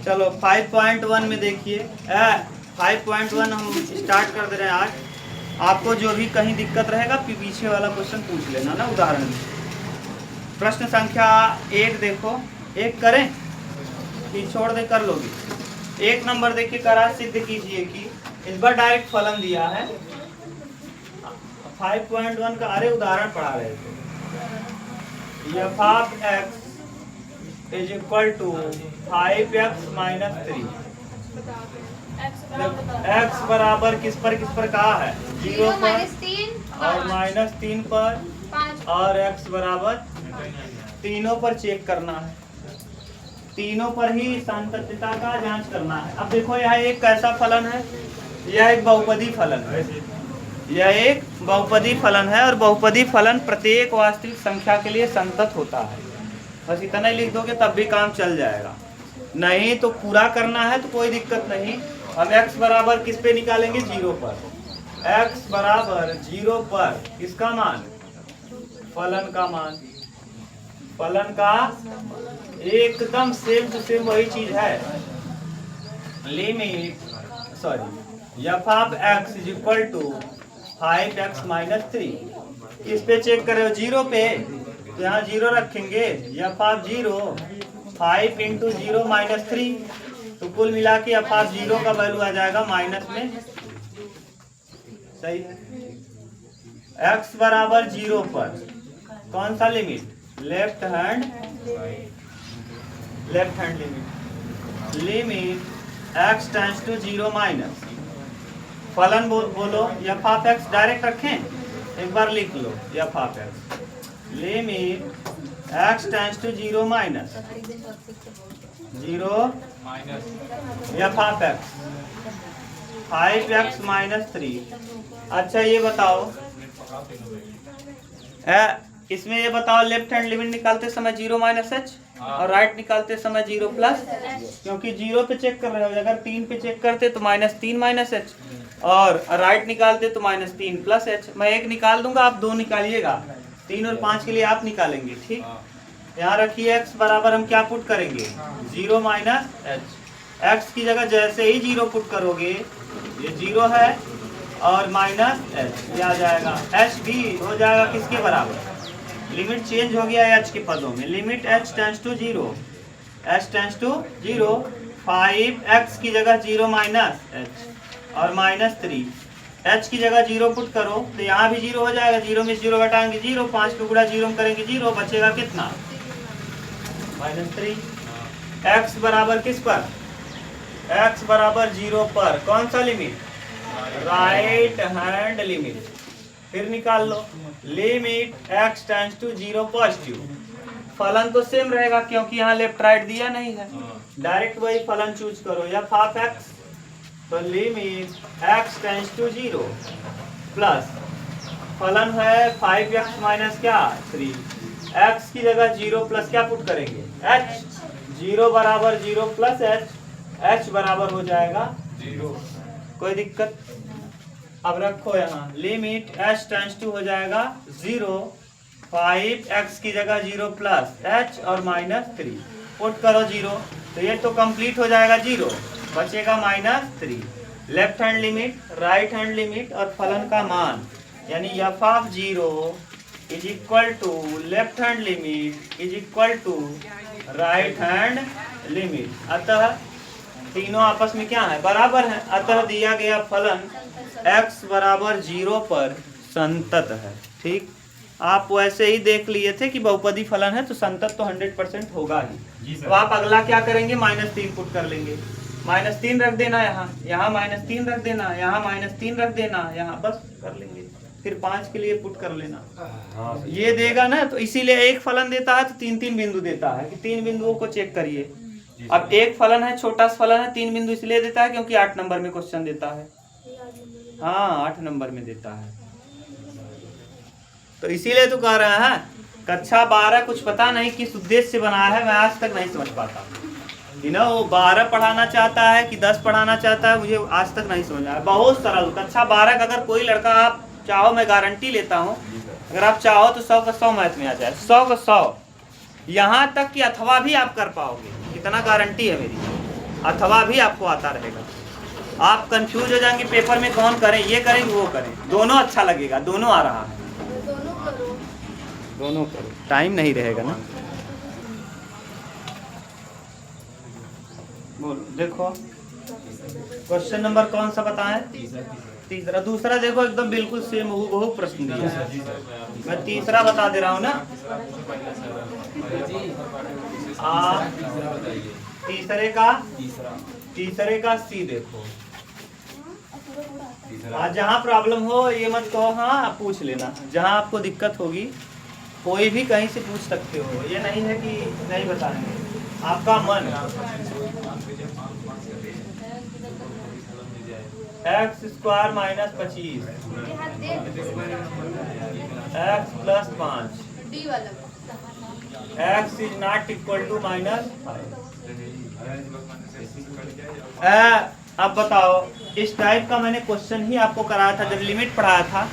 चलो 5.1 में देखिए, 5.1 हम स्टार्ट कर दे रहे हैं आज। आपको जो भी कहीं दिक्कत रहेगा पीछे वाला क्वेश्चन पूछ लेना ना, उदाहरण में। प्रश्न संख्या 1 देखो, एक करें कि छोड़ दे, कर लोगे। 1 नंबर देखिए, करा सिद्ध कीजिए कि इस बार डायरेक्ट फलन दिया है 5.1 का। अरे उदाहरण पढ़ा रहे थे। f of x is equal to 5x minus 3। x बराबर किस पर कहा है? 0 पर और -3 पर, और x बराबर तीनों पर चेक करना है। तीनों पर ही संततता का जांच करना है। अब देखो यह एक कैसा फलन है, यह एक बहुपदी फलन है। यह एक बहुपदी फलन है और बहुपदी फलन प्रत्येक वास्तविक संख्या के लिए संतत होता है। बस इतना ही लिख दोगे तब भी काम चल जाएगा। नहीं तो पूरा करना है तो कोई दिक्कत नहीं। हम x बराबर किस पे निकालेंगे? 0 पर। x बराबर 0 पर किसका मान? फलन का मान। फलन का एकदम सेम टू सेम वही चीज है। Limit f of x is equal to 5x minus 3। इस पे चेक करें 0 पे, तो यहाँ 0 रखेंगे। f ऑफ 0 5 इंटू 0 माइनस 3, तो कुल मिला के f ऑफ 0 का वैल्यू आ जाएगा माइनस में। सही है। x बराबर 0 पर कौन सा limit? Left hand limit x tends to 0 minus. फलन बोलो, f ऑफ x डायरेक्ट रखें, एक बार लिख लो। f of x limit x tends to 0 minus 0 f of x 5x minus 3। अच्छा ये बताओ, इसमें ये बताओ लेफ्ट हैंड लिमिट निकालते समय 0 माइनस h और राइट निकालते समय 0 प्लस, क्योंकि 0 पे चेक कर रहे हो। अगर 3 पे चेक करते तो -3 माइनस h, और राइट निकालते तो -3 प्लस h। मैं एक निकाल दूंगा, आप 2 निकालिएगा। 3 और 5 के लिए आप निकालेंगे, ठीक। यहाँ रखिए x बराबर हम क्या पुट करेंगे? 0 माइनस h। x की जगह जैसे ही 0 पुट करोगे, ये 0 है और माइनस h, ये आ जाएगा। h भी हो जाएगा किसके बराबर? लिमिट चेंज हो गया h के पदों में। Limit h tends to 0, h tends to 0, 5x की जगह 0 माइनस h और -3। h की जगह 0 पुट करो तो यहाँ भी 0 हो जाएगा। 0 में 0 घटाएंगे 0, 5 पे गुणा 0 में करेंगे 0, बचेगा कितना? -3। x बराबर किस पर? x बराबर 0 पर कौन सा लिमिट? Right hand limit. फिर निकाल लो limit x tends to 0 positive. फलन तो सेम रहेगा क्योंकि यहाँ लेफ्ट राइट दिया नहीं है, डायरेक्ट वही फलन चूज करो। f ऑफ x, तो limit x tends to 0 plus फलन है 5x माइनस क्या 3। x की जगह 0 प्लस क्या पुट करेंगे? h। 0 बराबर 0 प्लस h बराबर हो जाएगा 0। कोई दिक्कत? अब रखो यहाँ लिमिट h टेंड्स टू हो जाएगा 0, 5x की जगह 0 प्लस h और -3 पुट करो 0, तो ये तो कंप्लीट हो जाएगा 0, बचेगा -3। Left hand limit, right hand limit और फलन का मान, यानी f of 0 is equal to left hand limit is equal to right hand limit. अतः तीनों आपस में क्या है? बराबर है। अतः दिया गया फलन x बराबर 0 पर संतत है, ठीक। आप वैसे ही देख लिए थे कि बहुपदी फलन है तो संतत तो 100% होगा ही। तो आप अगला क्या करेंगे? -3 पुट कर लेंगे। -3 रख देना, यहाँ -3 रख देना, यहाँ -3 रख देना, यहाँ बस कर लेंगे। फिर 5 के लिए पुट कर लेना। ये देगा ना, तो इसीलिए एक फलन देता है तो 3-3 बिंदु देता है कि 3 बिंदुओं को चेक करिए। अब एक फलन है, छोटा सा फलन है, 3 बिंदु इसलिए देता है क्योंकि 8 नंबर में क्वेश्चन देता है। हाँ 8 नंबर में देता है, तो इसीलिए तो कह रहा है कक्षा 12 कुछ पता नहीं किस उद्देश्य से बनाया है, मैं आज तक नहीं समझ पाता। वो 12 पढ़ाना चाहता है कि 10 पढ़ाना चाहता है, मुझे आज तक नहीं समझ आया। बहुत सरल। कक्षा 12 का अगर कोई लड़का आप चाहो, मैं गारंटी लेता हूँ, अगर आप चाहो तो 100 का 100 मैथ में आ जाए, 100 का 100। यहाँ तक कि अथवा भी आप कर पाओगे, इतना गारंटी है मेरी, अथवा भी आपको आता रहेगा। आप कंफ्यूज हो जाएंगे पेपर में कौन करें, ये करें वो करें, दोनों अच्छा लगेगा, दोनों आ रहा है, दोनों करो, टाइम नहीं रहेगा ना। बोलो देखो क्वेश्चन नंबर कौन सा बताएं? तीसरा। दूसरा देखो एकदम बिल्कुल सेम हूबहू प्रश्न दिया है, मैं तीसरा बता दे रहा हूँ ना। तीसरे का सी देखो। जहाँ प्रॉब्लम हो ये मत कहो, हाँ पूछ लेना, जहाँ आपको दिक्कत होगी कोई भी कहीं से पूछ सकते हो, ये नहीं है कि नहीं बताएंगे, आपका मन। X square minus 25 x plus 5 x is not equal to minus 5। अब बताओ, इस टाइप का मैंने क्वेश्चन ही आपको कराया था जब लिमिट पढ़ाया था,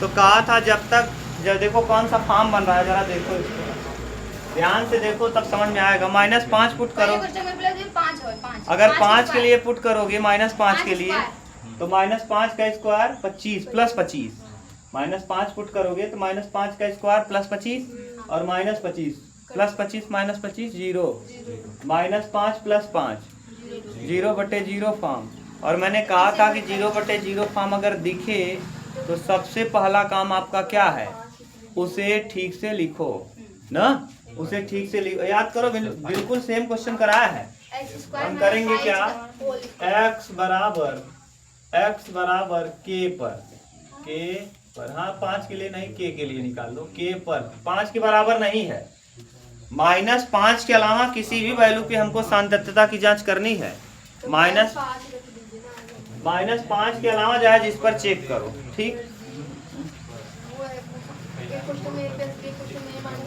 तो कहा था जब देखो कौन सा फॉर्म बन रहा है, जरा देखो इसको ध्यान से देखो तब समझ में आएगा। -5 पुट करो, अगर 5 के लिए पुट करोगे -5 के लिए तो -5 का स्क्वायर 25 प्लस 25, -5 पुट करोगे तो -5 का स्क्वायर प्लस 25 और -25 प्लस 25 -25 0, -5 प्लस 5 0/0 फॉर्म। और मैंने कहा था कि 0/0 फॉर्म अगर दिखे तो सबसे पहला काम आपका क्या है, उसे ठीक से लिखो ना, उसे ठीक से लिखो, याद करो, बिल्कुल सेम क्वेश्चन कराया है। हम करेंगे क्या, x बराबर k पर, हाँ 5 के लिए नहीं k के लिए निकाल लो, k पर 5 के बराबर नहीं है, -5 के अलावा किसी भी वैल्यू पे हमको सातत्यता की जांच करनी है। -5 के अलावा जाए जिस पर चेक करो, ठीक।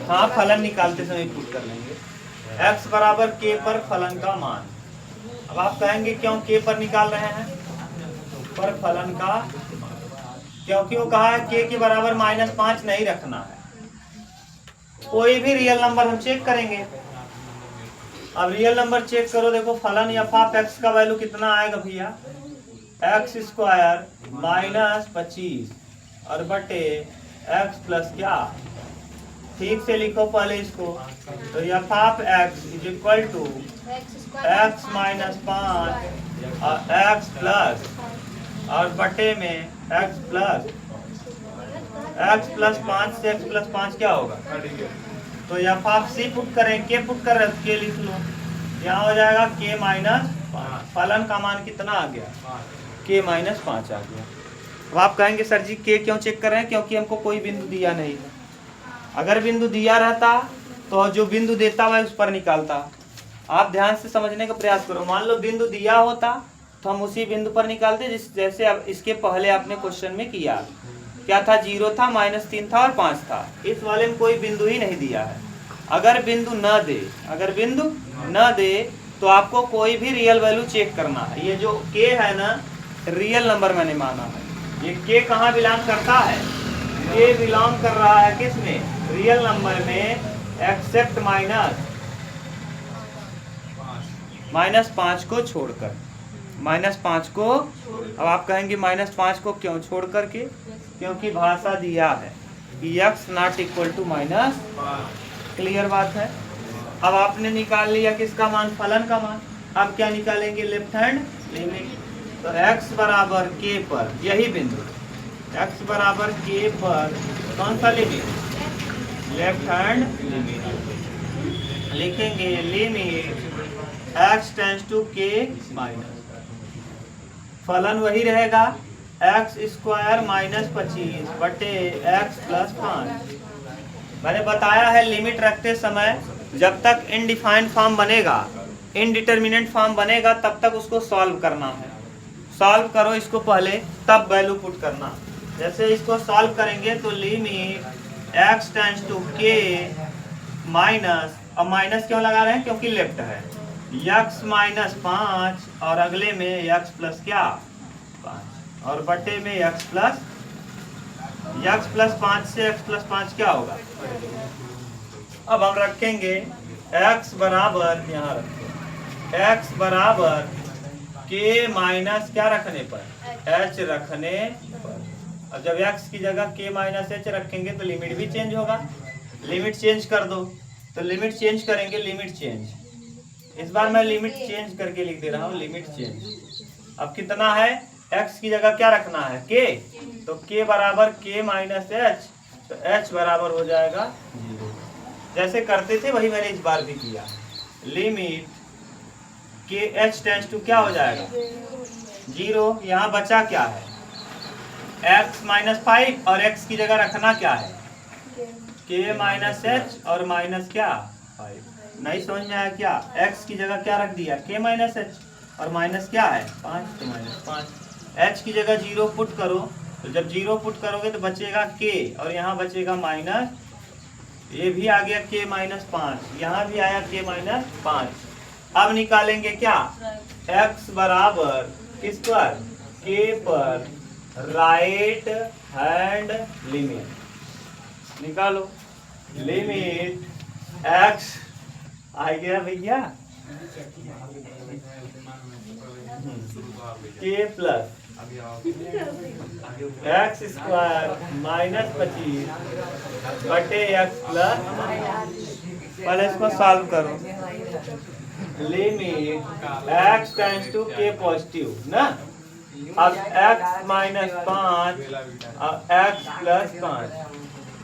हाँ फलन निकालते समय पुट कर लेंगे, x बराबर k पर फलन का मान। अब आप कहेंगे क्यों k पर निकाल रहे हैं, पर फलन का, क्योंकि वो कहा है k के बराबर -5 नहीं रखना है। कोई भी रियल नंबर हम चेक करेंगे, अब रियल नंबर चेक करो, देखो फलन f(x) का वैल्यू कितना आएगा भैया, x स्क्वायर -25 और बटे x प्लस क्या, ठीक से लिखो पहले इसको, तो f(x) is equal to x -5 और x प्लस और बटे में x प्लस 5 से x प्लस 5 क्या होगा, तो f(c) पुट करें, k पुट कर रहे k लिख लो, यहाँ हो जाएगा k -5, फलन का मान कितना आ गया, k -5 आ गया। अब आप कहेंगे सर जी k क्यों चेक कर रहे हैं, क्योंकि हमको कोई बिंदु दिया नहीं है, अगर बिंदु दिया रहता तो जो बिंदु देता हुआ उस पर निकालता। आप ध्यान से समझने का प्रयास करो, मान लो बिंदु दिया होता तो हम उसी बिंदु पर निकालते, जैसे अब इसके पहले आपने क्वेश्चन में किया, क्या था, 0 था, -3 था और 5 था, इस वाले में कोई बिंदु ही नहीं दिया है। अगर बिंदु न दे तो आपको कोई भी रियल वैल्यू चेक करना है। ये जो k है ना, रियल नंबर मैंने माना है, ये k कहाँ बिलोंग करता है, k बिलोंग कर रहा है किस में, रियल नंबर में, एक्सेप्ट -5 को छोड़कर, -5 को। अब आप कहेंगे -5 को क्यों छोड़ करके, क्योंकि भाषा दिया है कि x not equal to -, clear बात है। अब आपने निकाल लिया किसका मान, फलन का मान। अब क्या निकालेंगे, लेफ्ट हैंड लिमिट, तो x बराबर k पर, यही बिंदु x बराबर k पर कौन सा लिमिट, लेफ्ट हैंड लिमिट लिखेंगे, limit x tends to k minus, फलन वही रहेगा x स्क्वायर -25 बटे x प्लस 5। मैंने बताया है लिमिट रखते समय जब तक इनडिफाइंड फॉर्म बनेगा, इनडिटर्मिनेंट फॉर्म बनेगा, तब तक उसको सॉल्व करना है। सॉल्व करो इसको पहले, तब वैल्यू पुट करना। जैसे इसको सॉल्व करेंगे तो limit x tends to k minus, अब माइनस क्यों लगा रहे हैं, क्योंकि लेफ्ट है, x -5 और अगले में x प्लस क्या 5 और बटे में x प्लस 5 से x प्लस 5 क्या होगा। अब हम रखेंगे x बराबर, यहाँ रखें x बराबर k माइनस क्या रखने पर, h रखने पर। अब जब x की जगह k माइनस h रखेंगे तो लिमिट भी चेंज होगा। लिमिट चेंज कर दो, तो लिमिट चेंज करेंगे, लिमिट चेंज, इस बार मैं लिमिट चेंज करके लिख दे रहा हूँ, लिमिट चेंज। अब कितना है, x की जगह क्या रखना है, k, तो k बराबर k माइनस h, तो h बराबर हो जाएगा 0। जैसे करते थे वही मैंने इस बार भी किया। लिमिट के h टेंड्स टू क्या हो जाएगा 0। यहाँ बचा क्या है, x माइनस 5 और x की जगह रखना क्या है k माइनस h और माइनस क्या 5। नहीं समझ में आया क्या, x की जगह क्या रख दिया k माइनस h और माइनस क्या है 5, तो माइनस 5। h की जगह 0 पुट करो, तो जब 0 पुट करोगे तो बचेगा k और यहाँ बचेगा माइनस, ये भी आ गया k माइनस 5, यहाँ भी आया k माइनस 5। अब निकालेंगे क्या, x बराबर किस पर, k पर राइट हैंड लिमिट निकालो। लिमिट x आ गया भैया k plus x square minus 25 बटे x प्लस, पहले इसको सॉल्व करो। Limit x tends to k positive ना, अब x माइनस 5 और x प्लस 5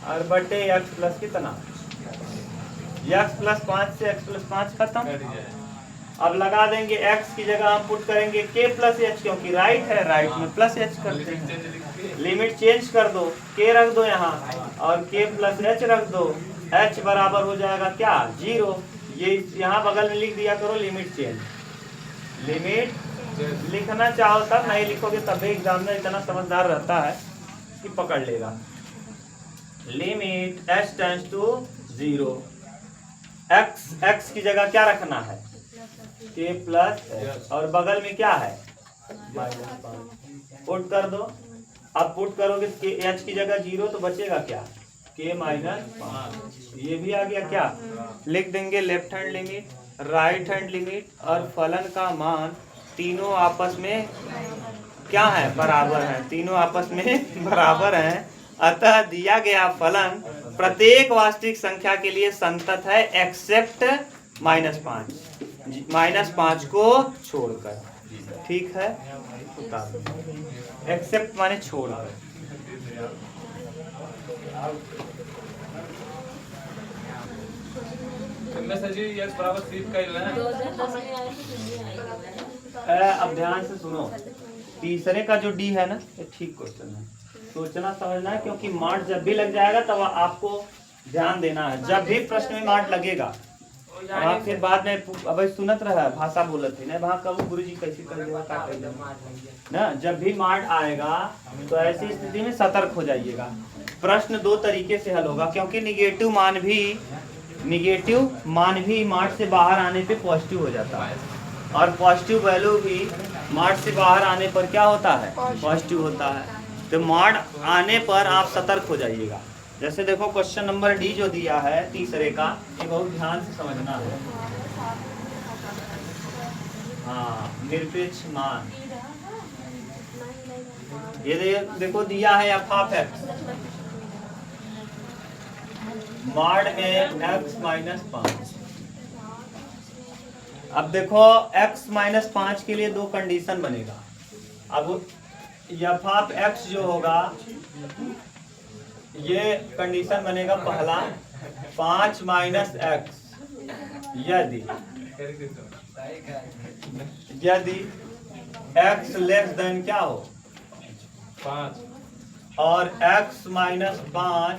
और बटे x प्लस कितना, x प्लस 5 से x प्लस 5 खत्म। अब लगा देंगे x की जगह हम पुट करेंगे k प्लस h, क्योंकि राइट है, राइट में प्लस h करते हैं। लिमिट चेंज कर दो, k रख दो यहाँ और k प्लस h रख दो, h बराबर हो जाएगा क्या 0। ये यहाँ बगल में लिख दिया करो लिमिट चेंज। लिमिट लिखना चाहो तब, नहीं लिखोगे तब भी एग्जामिनर इतना समझदार रहता है कि पकड़ लेगा। Limit h tends to 0, x की जगह क्या रखना है k प्लस और बगल में क्या है माइनस 5, पुट कर दो। अब पुट करोगे तो h की जगह 0 तो बचेगा क्या k माइनस 5, ये भी आ गया क्या, लिख देंगे left hand limit, right hand limit और फलन का मान तीनों आपस में क्या है बराबर है, तीनों आपस में बराबर हैं। अतः दिया गया फलन प्रत्येक वास्तविक संख्या के लिए संतत है एक्सेप्ट -5 को छोड़कर। ठीक है, एक्सेप्ट माने छोड़कर। अब ध्यान से सुनो, तीसरे का जो डी है ना, ये ठीक क्वेश्चन है, सोचना समझना है, क्योंकि मार्ट जब भी लग जाएगा तब आपको ध्यान देना है। जब भी प्रश्न में मार्ट लगेगा, आप फिर बाद में अब सुनत रहा भाषा बोलत है ना, वहाँ कब गुरु जी कैसे कर देगा क्या कर देगा ना। जब भी मार्ट आएगा तो ऐसी स्थिति में सतर्क हो जाइएगा। प्रश्न दो तरीके से हल होगा, क्योंकि निगेटिव मान भी मार्ट से बाहर आने पे पॉजिटिव हो जाता है, और पॉजिटिव वैल्यू भी मार्ट से बाहर आने पर क्या होता है पॉजिटिव होता है। तो मार्ट आने पर आप सतर्क हो जाइएगा। जैसे देखो क्वेश्चन नंबर डी जो दिया है तीसरे का, ये बहुत ध्यान से समझना है। हाँ, निरपेक्ष मान, ये देखो दिया है f(x), मॉड में x माइनस 5। अब देखो x माइनस 5 के लिए दो कंडीशन बनेगा। अब f(x) जो होगा, ये कंडीशन बनेगा पहला 5 माइनस x, यदि x लेस देन क्या हो 5, और x माइनस 5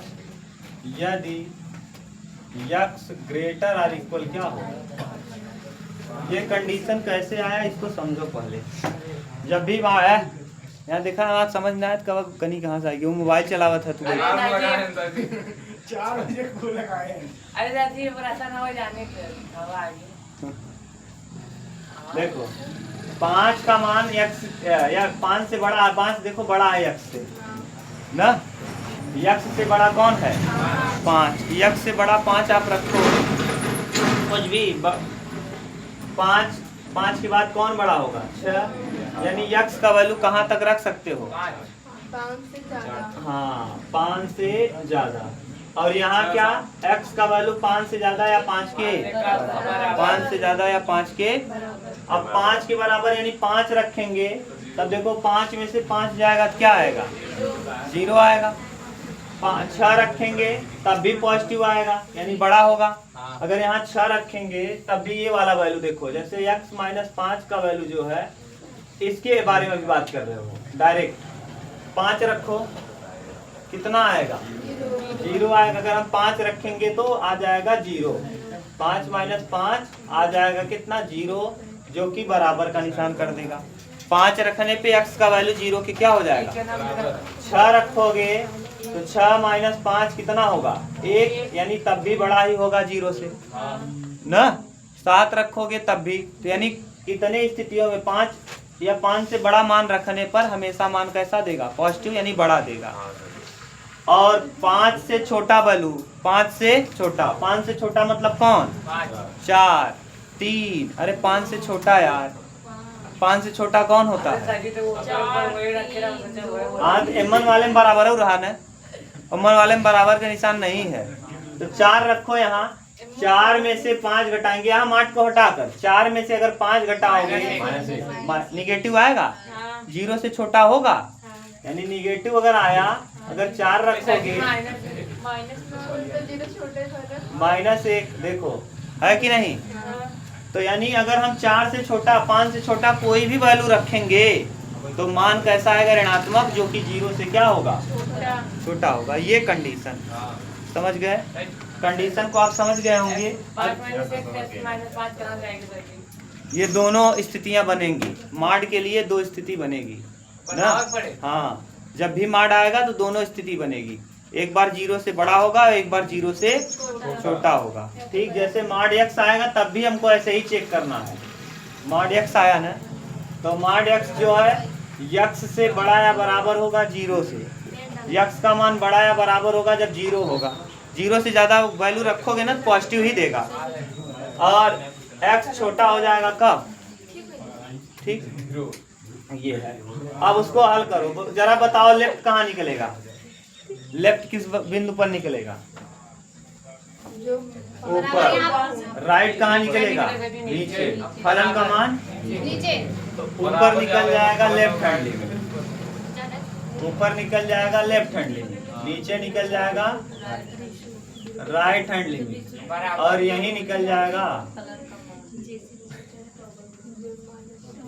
यदि x ग्रेटर और इक्वल क्या हो। ये कंडीशन कैसे आया इसको समझो पहले। जब भी आया यहाँ देखा बात समझ में आया, कब कनी कहाँ से आएगी, वो मोबाइल चलावा था तू 4 बजे को लगाए। अरे दादी ये ऐसा ना हो जाने के। देखो 5 का मान x या 5 से बड़ा, 5 देखो बड़ा है x से ना, यक्स से बड़ा कौन है 5, यक्स से बड़ा 5 आप रखो कुछ भी 5 के बाद कौन बड़ा होगा 6, यानी यक्स का वैल्यू कहाँ तक रख सकते हो 5 से ज्यादा। हाँ 5 से ज्यादा। और यहाँ क्या x का वैल्यू 5 से ज्यादा या 5 के 5 से ज्यादा या 5 के, अब 5 के बराबर यानी 5 रखेंगे तब देखो 5 में से 5 जाएगा क्या आएगा 0 आएगा। 6 रखेंगे तब भी पॉजिटिव आएगा यानी बड़ा होगा। अगर यहाँ 6 रखेंगे तब भी ये वाला वैल्यू देखो, जैसे x माइनस 5 का वैल्यू जो है इसके बारे में भी बात कर रहे हो, डायरेक्ट 5 रखो कितना आएगा 0 आएगा। अगर हम 5 रखेंगे तो आ जाएगा 0, 5 माइनस 5 आ जाएगा कितना 0, जो कि बराबर का निशान कर देगा। 5 रखने पे x का वैल्यू 0 के क्या हो जाएगा 6 रखोगे तो 6 माइनस 5 कितना होगा 1, यानी तब भी बड़ा ही होगा 0 से ना। 7 रखोगे तब भी, तो यानी कितने स्थितियों में 5 या 5 से बड़ा मान रखने पर हमेशा मान कैसा देगा पॉजिटिव यानी बड़ा देगा। और 5 से छोटा वैल्यू 5 से छोटा मतलब कौन 4 3, अरे 5 से छोटा यार, 5 से छोटा कौन होता है आज एमन वाले में बराबर हो रहा ना, एमन वाले में बराबर का निशान नहीं है तो 4 रखो। यहाँ 4 में से 5 घटाएंगे, यहाँ 8 को हटाकर 4 में से अगर 5 घटाओगे निगेटिव आएगा 0 से छोटा होगा, यानी निगेटिव अगर आया अगर 4 रखोगे -1 देखो है कि नहीं। तो यानी अगर हम 4 से छोटा 5 से छोटा कोई भी वैल्यू रखेंगे तो मान कैसा आएगा ऋणात्मक, जो कि 0 से क्या होगा छोटा होगा। ये कंडीशन समझ गए, कंडीशन को आप समझ गए होंगे। ये दोनों स्थितियां बनेंगी, माड के लिए 2 स्थिति बनेगी ना। हाँ जब भी माड आएगा तो दोनों स्थिति बनेगी, एक बार 0 से बड़ा होगा और एक बार 0 से छोटा होगा। ठीक, जैसे माड x आएगा तब भी हमको ऐसे ही चेक करना है। माड x आया ना तो माड x जो है x से बड़ा या बराबर होगा 0 से, x का मान बड़ा या बराबर होगा जब 0 होगा। 0 से ज्यादा वैल्यू रखोगे ना तो पॉजिटिव ही देगा, और x छोटा हो जाएगा कब ठीक ये है। अब उसको हल करो, जरा बताओ लेफ्ट कहाँ निकलेगा, लेफ्ट किस बिंदु पर निकलेगा ऊपर, राइट कहाँ निकलेगा नीचे, फलन का मान नीचे, तो ऊपर निकल जाएगा लेफ्ट हैंड लिमिट, ऊपर निकल जाएगा लेफ्ट हैंड लिमिट, नीचे निकल जाएगा राइट हैंड लिमिट, और यही निकल जाएगा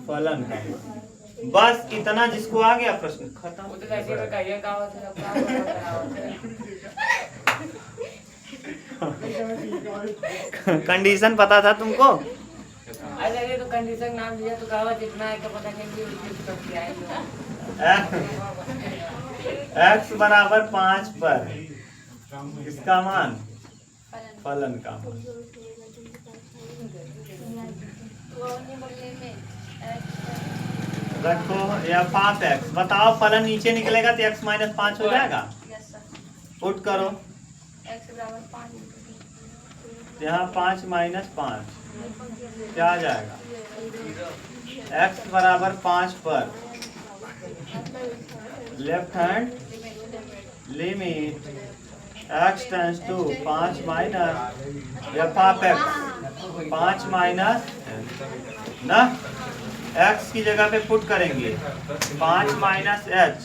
फलन का। बस इतना जिसको आ गया प्रश्न खत्म। कंडीशन पता था तुमको? अरे तो कंडीशन नाम दिया तो कहा जितना है पता नहीं x बराबर 5 पर इसका मान फलन का मान रखो या 5x, बताओ फलन नीचे निकलेगा तो x माइनस 5 हो जाएगा, पुट करो यहाँ 5 माइनस 5 क्या आ जाएगा, x बराबर 5 पर left hand limit x tends to 5 minus या 5 माइनस ना, x की जगह पे पुट करेंगे 5 माइनस h,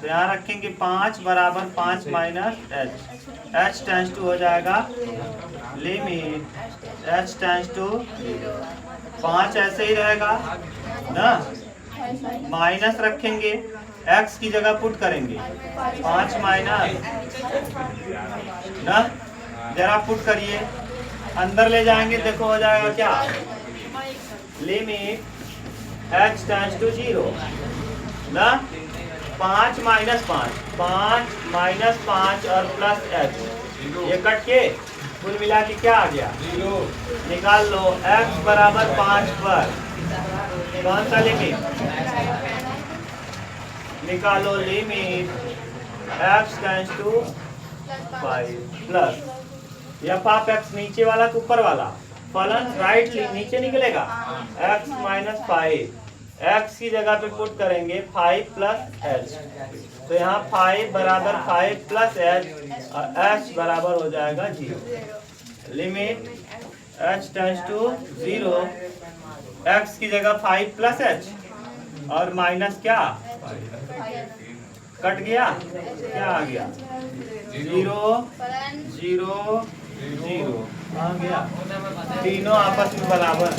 तो यहाँ रखेंगे 5 बराबर 5 माइनस h टेंड्स टू हो जाएगा लिमिट h टेंड्स टू 5 ऐसे ही रहेगा ना, माइनस रखेंगे x की जगह पुट करेंगे 5 माइनस ना, जरा पुट करिए अंदर ले जाएंगे, देखो हो जाएगा क्या लिमिट h टेंड्स टू 0 ना, 5 माइनस 5 और प्लस h, ये कट के कुल मिला के क्या आ गया 0, निकाल लो x बराबर 5 पर कौन सा लिमिट निकालो, limit x tends to 5 plus f of x नीचे वाला के ऊपर वाला फलन राइट नीचे निकलेगा x माइनस 5 x की जगह पे पुट करेंगे 5 प्लस h, तो यहाँ 5 बराबर 5 प्लस h और h बराबर हो जाएगा 0। Limit h tends to 0, x की जगह 5 प्लस h और माइनस क्या कट गया, क्या आ गया 0 0 0 आ गया, तीनों आपस में बराबर।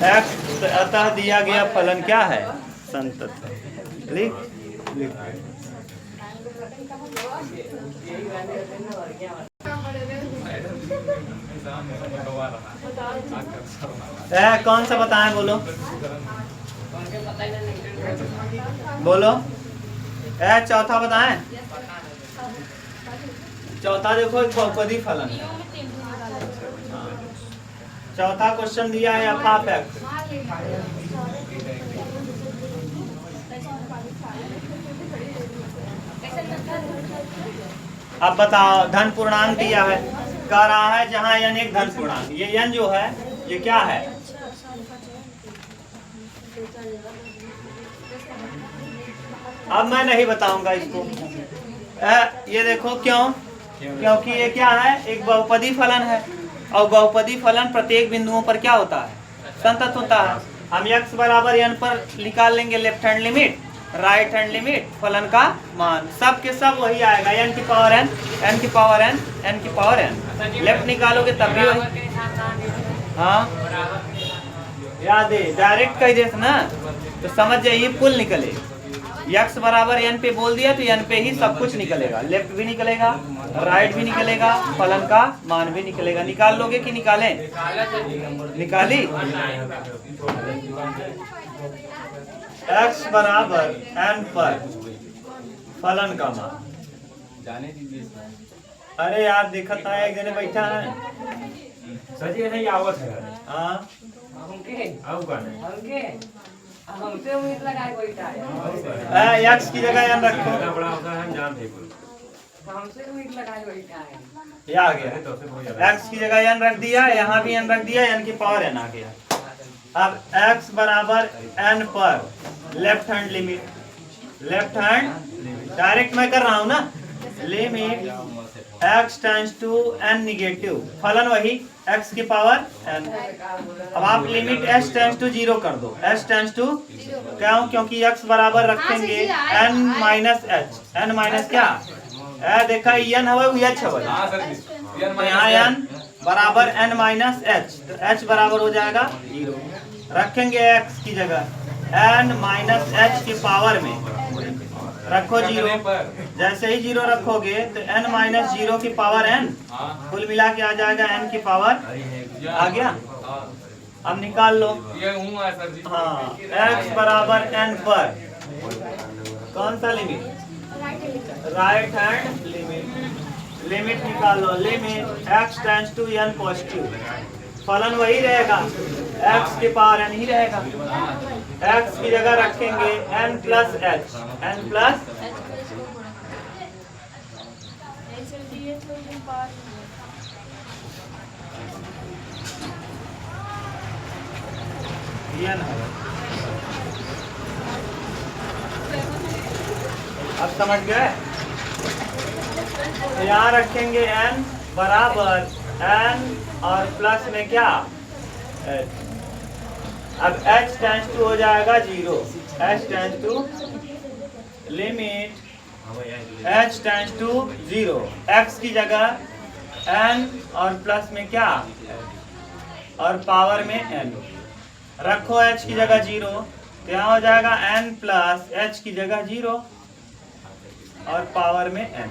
x अतः दिया गया फलन क्या है, संतत। लिख लिख कौन सा बताएं, बोलो बोलो। चौथा बताएं, चौथा देखो एक बहुपदी फलन है। चौथा क्वेश्चन दिया है एफ ऑफ एक्स। अब बताओ, धन पूर्णांक दिया है, कह रहा है जहां n एक धन पूर्णांक, ये n जो है ये क्या है, अब मैं नहीं बताऊंगा इसको। ये देखो क्यों, क्योंकि ये क्या है, एक बहुपदी फलन है और बहुपदी फलन प्रत्येक बिंदुओं पर क्या होता है, संतत होता है। हम x बराबर n पर निकाल लेंगे left hand limit, right hand limit, फलन का मान सब के सब वही आएगा, n की पावर n, n की पावर n, n की पावर n। लेफ्ट निकालोगे तब भी वही। हाँ याद है, डायरेक्ट कह दे ना तो समझ जाइए कुल निकले। x बराबर n पे बोल दिया तो n पे ही सब कुछ निकलेगा, लेफ्ट भी निकलेगा, राइट भी निकलेगा, फलन का मान भी निकलेगा। निकाल लोगे कि निकालें, निकाली। x बराबर n पर फलन का मान, अरे यार देखा था एक जने बैठा है सजी नहीं आवत है। हाँ हमसे उम्मीद लगाए बैठा है। x की जगह n रखो, बड़ा होता है, हम जानते हैं। हमसे उम्मीद लगाए बैठा है। ये आ गया, x की जगह n रख दिया, यहाँ भी n रख दिया, n की पावर n आ गया। अब x बराबर n पर left hand limit, left hand direct मैं कर रहा हूँ ना, limit x tends to n negative, फलन वही x की पावर n। अब आप लिमिट h टेंस टू 0 कर दो, h टेंस टू क्यों, क्योंकि x बराबर रखेंगे n minus h, n minus क्या देखा n हवे वो h हवे, तो यहाँ n बराबर n माइनस h, तो h बराबर हो जाएगा 0। रखेंगे x की जगह n माइनस h की पावर में रखो 0, जैसे ही 0 रखोगे तो n माइनस 0 की पावर n, कुल मिला के आ जाएगा n की पावर, आ गया। अब निकाल लो, हाँ x बराबर n पर कौन सा limit, right hand limit, limit निकाल लो, limit x tends to n positive, फलन वही रहेगा, x की पावर n ही रहेगा। x की जगह रखेंगे n plus h, n plus n है। अब समझ गए, यहाँ रखेंगे n बराबर n और प्लस में क्या h। अब h टेंस टू हो जाएगा 0, h tends to limit h tends to 0, x की जगह n और प्लस में क्या और पावर में n रखो, h की जगह 0, तो यहाँ हो जाएगा n प्लस h की जगह 0 और पावर में n।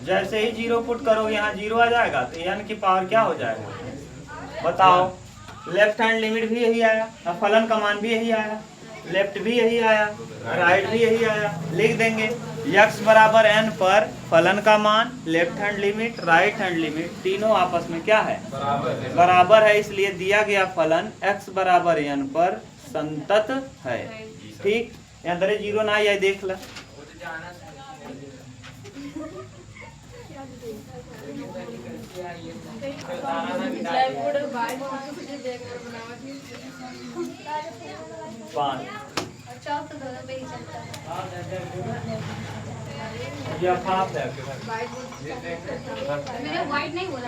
जैसे ही 0 पुट करोगे यहाँ 0 आ जाएगा, तो n की पावर क्या हो जाएगा बताओ। लेफ्ट हैंड लिमिट भी यही आया, फलन का मान भी यही आया, लेफ्ट भी यही आया, राइट भी यही आया। लिख देंगे x बराबर n पर फलन का मान, left hand limit, right hand limit, तीनों आपस में क्या है, बराबर है, इसलिए दिया गया फलन x बराबर n पर संतत है। ठीक, यहाँ 0 ना आया देख ला। ब्लैकबोर्ड वाइट बोर्ड से ब्लैकबोर्ड बनावा थी 5 अच्छा तो दोनों पे ही चलता है या हाफ है आपके पास वाइट बोर्ड मैंने वाइट नहीं बोला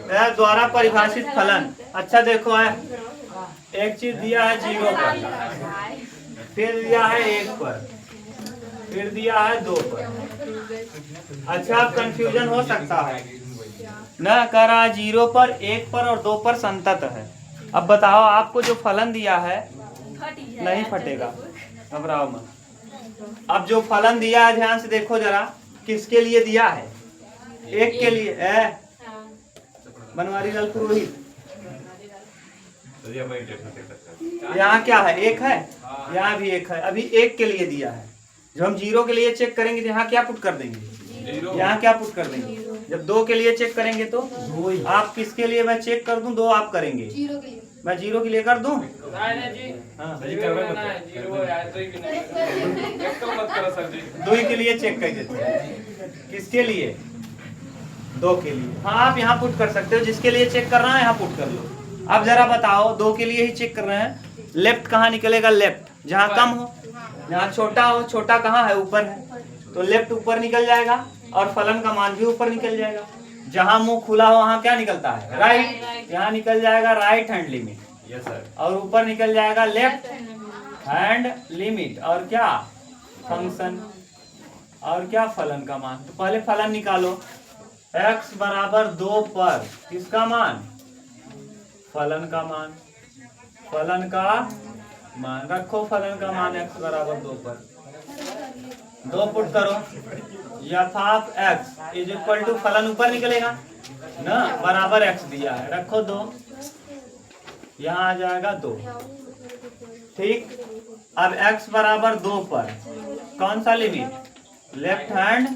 ब्लैक द्वारा परिभाषित फलन। अच्छा देखो है, एक चीज दिया है 0 पर, फिर दिया है 1 पर, फिर दिया है 2 पर। अच्छा अब कंफ्यूजन हो सकता है न, करा 0 पर, 1 पर और 2 पर संतत है। अब बताओ आपको जो फलन दिया है नहीं फटेगा, घबराओ मत। अब जो फलन दिया है ध्यान से देखो जरा, किसके लिए दिया है? 1 के लिए है। बनवारी लाल पुरोहित, यहाँ क्या है? 1 है, यहाँ भी 1 है। अभी 1 के लिए दिया है। जब हम 0 के लिए चेक करेंगे तो यहाँ क्या पुट कर देंगे? यहाँ क्या पुट कर देंगे? जब 2 के लिए चेक करेंगे तो आप किसके लिए मैं चेक कर दूं? 2 आप करेंगे, 0 के लिए मैं 0 के लिए कर दूं। हाँ, सही कर रहे हैं। 2 के लिए चेक कर देते हैं। किसके लिए? 2 के लिए। हाँ आप यहाँ पुट कर सकते हो, जिसके लिए चेक कर रहा है यहाँ पुट कर लो। अब जरा बताओ, 2 के लिए ही चेक कर रहे हैं, लेफ्ट कहाँ निकलेगा? लेफ्ट जहाँ कम हो, जहाँ छोटा हो। छोटा कहाँ है? ऊपर है, तो लेफ्ट ऊपर निकल जाएगा और फलन का मान भी ऊपर निकल जाएगा। जहाँ मुंह खुला हो वहाँ क्या निकलता है? राइट। यहाँ निकल जाएगा right hand limit, yes sir. और ऊपर निकल जाएगा लेफ्ट हैंड लिमिट। और क्या? फंक्शन। और क्या? फलन का मान। तो पहले फलन निकालो। x बराबर 2 पर किसका मान? फलन का मान। फलन का मान रखो, फलन का मान x बराबर 2 पर। 2 पुट करो, f of x is equal to, फलन ऊपर निकलेगा ना, बराबर x दिया है, रखो 2, यहाँ आ जाएगा 2। ठीक। अब x बराबर 2 पर कौन सा लिमिट? लेफ्ट हैंड,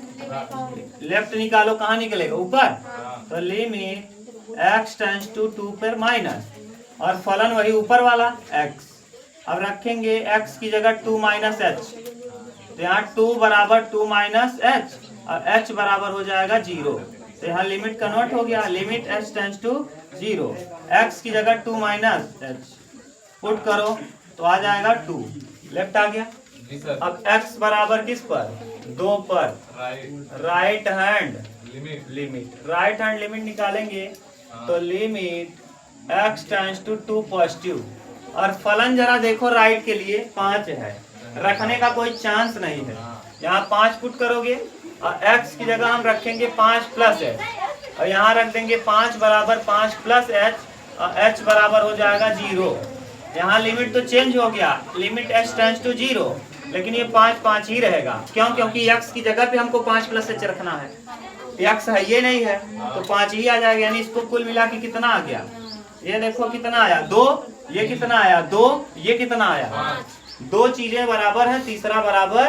लेफ्ट निकालो, कहाँ निकलेगा? ऊपर। तो लिमिट x टेंड्स टू 2 पर माइनस, और फलन वही ऊपर वाला x। अब रखेंगे x की जगह 2 माइनस h, तो यहाँ 2 बराबर 2 माइनस h, और h बराबर हो जाएगा 0। तो यहाँ लिमिट कन्वर्ट हो गया, limit h tends to 0, x की जगह 2 माइनस h पुट करो तो आ जाएगा 2, लेफ्ट आ गया। अब x बराबर किस पर? 2 पर, right hand limit. Right hand limit निकालेंगे तो limit x tends to 2 positive, और फलन जरा देखो राइट के लिए 5 है, रखने का कोई चांस नहीं है। यहाँ 5 पुट करोगे और x की जगह हम रखेंगे 5 प्लस h, और यहाँ रख देंगे 5 बराबर 5 प्लस h, और h बराबर हो जाएगा 0। यहाँ लिमिट तो चेंज हो गया, लिमिट h टेंड्स टू 0, लेकिन ये 5 ही रहेगा। क्यों? क्योंकि x की जगह पे हमको 5 प्लस h रखना है, x है ये नहीं है, तो 5 ही आ जाएगा। यानी इसको कुल मिला के कितना आ गया? ये देखो कितना आया, 2, ये कितना आया, 2, ये कितना आया, 2 चीजें बराबर है, तीसरा बराबर।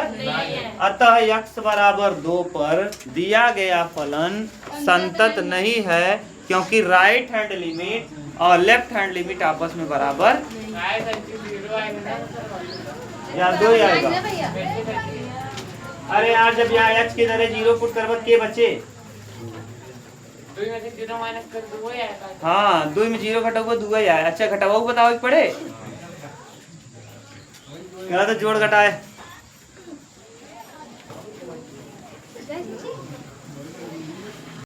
अतः x बराबर 2 पर दिया गया फलन संतत नहीं है, क्योंकि राइट हैंड लिमिट और लेफ्ट हैंड लिमिट आपस में बराबर, यहाँ 2 ही आएगा। अरे यार जब यहाँ h की जगह 0 पुट करबत के बचे? हाँ 2 में 0 घटाओगे 2 ही आया। अच्छा घटाओ बताओ पड़े क्या? तो जोड़ घटाए,